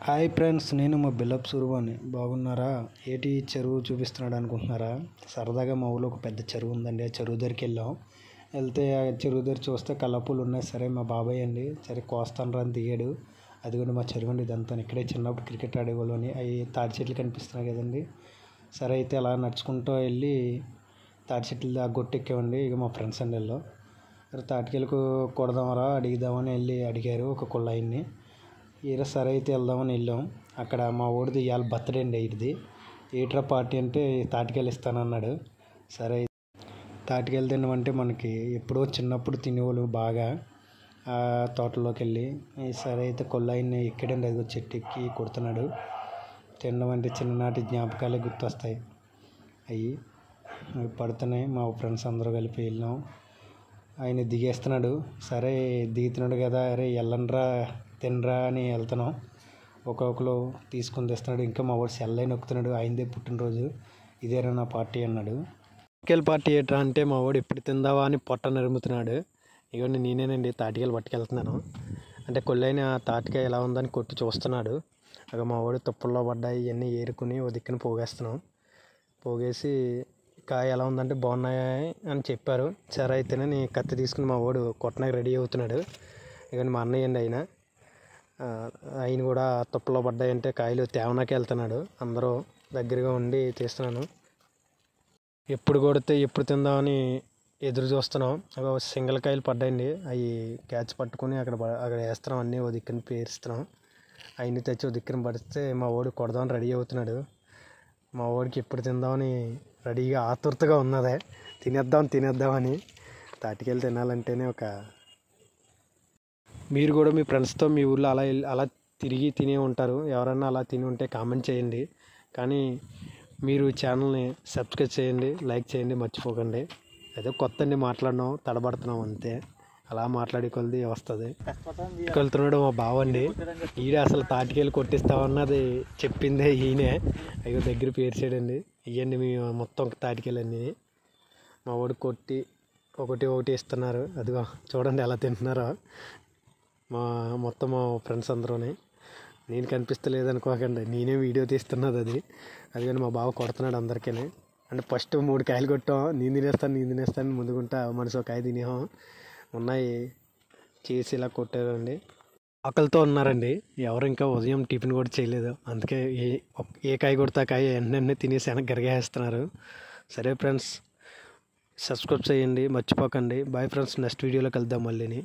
Hi friends, నేను మా buildup సురువాని. బాగున్నారా? ఏటి చెరువు చూపిస్తున్నాడు అనుకుంటున్నారా? సరదాగా మా ఊళ్ళో ఒక పెద్ద చెరువు ఉందండి. ఆ చెరువు దగ్గరికి వెళ్తే ఆ చెరువు దగ్గర చూస్తే కలపూలు ఉన్నాయి. సరే మా బాబాయ్ అండి, సరే కోస్తాను రా అని దిగాడు. అది కూడా మా చెరువు అండి. ఇదంతా ఇక్కడే చిన్నప్పుడు క్రికెట్ ఆడేవాళ్ళని. అవి తాటి చెట్లు కనిపిస్తున్నాయి కదండి. సరే అయితే అలా నడుచుకుంటూ వెళ్ళి తాటి చెట్లు ఆ గొట్టు ఎక్కామండి. ఇక మా ఫ్రెండ్స్ అండి వెళ్ళాం. సరే తాటికెళ్ళకు కొడదామరా అడిగిద్దామని అడిగారు ఒక కుళ్ళాయిని. సరే అయితే వెళ్దామని వెళ్ళాం. అక్కడ మా ఓడిది ఇవాళ బర్త్డే అండి. ఇది ఏట్రా పార్టీ అంటే తాటికాయలు ఇస్తానన్నాడు. సరే తాటికాయలు తినమంటే మనకి ఎప్పుడో చిన్నప్పుడు తినేవాళ్ళు బాగా తోటలోకి వెళ్ళి. సరే అయితే కొల్లాయిని ఎక్కడండి, అది చెట్టు ఎక్కి కొడుతున్నాడు. తినడం అంటే చిన్ననాటి జ్ఞాపకాలే గుర్తొస్తాయి. అవి పడుతున్నాయి. మా ఫ్రెండ్స్ అందరూ కలిపి వెళ్ళాం. ఆయన దిగేస్తున్నాడు. సరే దిగుతున్నాడు కదా, అరే వెళ్ళండ్రా తినరా అని వెళ్తున్నాం. ఒక్కొక్కరు తీసుకొని తెస్తున్నాడు. ఇంకా మా వాడు సెల్ అయిన నొక్కుతున్నాడు. ఆయనదే పుట్టినరోజు, ఇదేరా నా పార్టీ అన్నాడు. తాటికాయల పార్టీ ఏంట్రా అంటే మా వాడు ఎప్పుడు తిందావా అని పొట్ట నరుముతున్నాడు. ఇవన్నీ నేనేనండి తాటికాయలు పట్టుకెళ్తున్నాను. అంటే కొల్లైన తాటికాయ ఎలా ఉందని కొట్టి చూస్తున్నాడు. అక్కడ మా వాడు తుప్పల్లో పడ్డాయి, ఇవన్నీ ఏరుకుని ఓ దిక్కున పోగేస్తున్నాం. పోగేసి కాయ ఎలా ఉందంటే బాగున్నాయి అని చెప్పారు. సరే అయితేనే నీ కత్తి తీసుకుని మా వాడు కొట్టడానికి రెడీ అవుతున్నాడు. ఇవన్నీ మా అన్నయ్య అండి. ఆయన కూడా తుప్పలో పడ్డాయంటే కాయలు తేవనాకి వెళ్తున్నాడు. అందరూ దగ్గరగా ఉండి తీస్తున్నాను. ఎప్పుడు కొడితే ఎప్పుడు తిందామని ఎదురు చూస్తున్నాం. సింగిల్ కాయలు పడ్డాయండి. అవి క్యాచ్ పట్టుకుని అక్కడ వేస్తున్నాం. అన్నీ ఓ దిక్కున పేరుస్తున్నాం. అవన్నీ తెచ్చి ఓ దిక్కున పడిస్తే మా వాడు కొడదామని రెడీ అవుతున్నాడు. మా వాడికి ఎప్పుడు తిందామని రెడీగా ఆతురతగా ఉన్నదే. తినేద్దామని. తాటికాయలు తినాలంటేనే మీరు కూడా మీ ఫ్రెండ్స్తో మీ ఊళ్ళో అలా తిరిగి తినే ఉంటారు. ఎవరన్నా అలా తిని ఉంటే కామెంట్ చేయండి. కానీ మీరు ఛానల్ని సబ్స్క్రైబ్ చేయండి, లైక్ చేయండి, మర్చిపోకండి. ఏదో కొత్త మాట్లాడినాం, తడబడుతున్నాం అంతే. అలా మాట్లాడే కొలది వస్తుంది. వెళ్తున్నాడు మా బావండి. ఈడే అసలు తాటికాయలు కొట్టిస్తామన్నది చెప్పిందే ఈయనే. అయ్యో దగ్గర పేర్చాడండి. ఇవ్వండి మీ మొత్తం తాటికాయలన్నీ. మా వాడు కొట్టి ఒకటి ఇస్తున్నారు. అదిగో చూడండి ఎలా తింటున్నారో మొత్తం మా ఫ్రెండ్స్ అందరూని. నేను కనిపిస్తలేదు అనుకోకండి, నేనే వీడియో తీస్తున్నది అది కానీ మా బావ కొడుతున్నాడు అందరికీ. అంటే ఫస్ట్ 3 కాయలు కొట్టాం. నేను తినేస్తాను ముందుకుంటా మనిషి ఒక కాయ తినేహాం. ఉన్నాయి చేసి ఇలా కొట్టారండి. ఆకలితో ఉన్నారండి. ఎవరు ఇంకా ఉదయం టిఫిన్ కూడా చేయలేదు. అందుకే ఏ కాయ కొడితే కాయ వెంటనే తినేసి వెనక్కి గరిగేస్తున్నారు. సరే ఫ్రెండ్స్, సబ్స్క్రైబ్ చేయండి, మర్చిపోకండి. బాయ్ ఫ్రెండ్స్, నెక్స్ట్ వీడియోలో కలుద్దాం మళ్ళీని.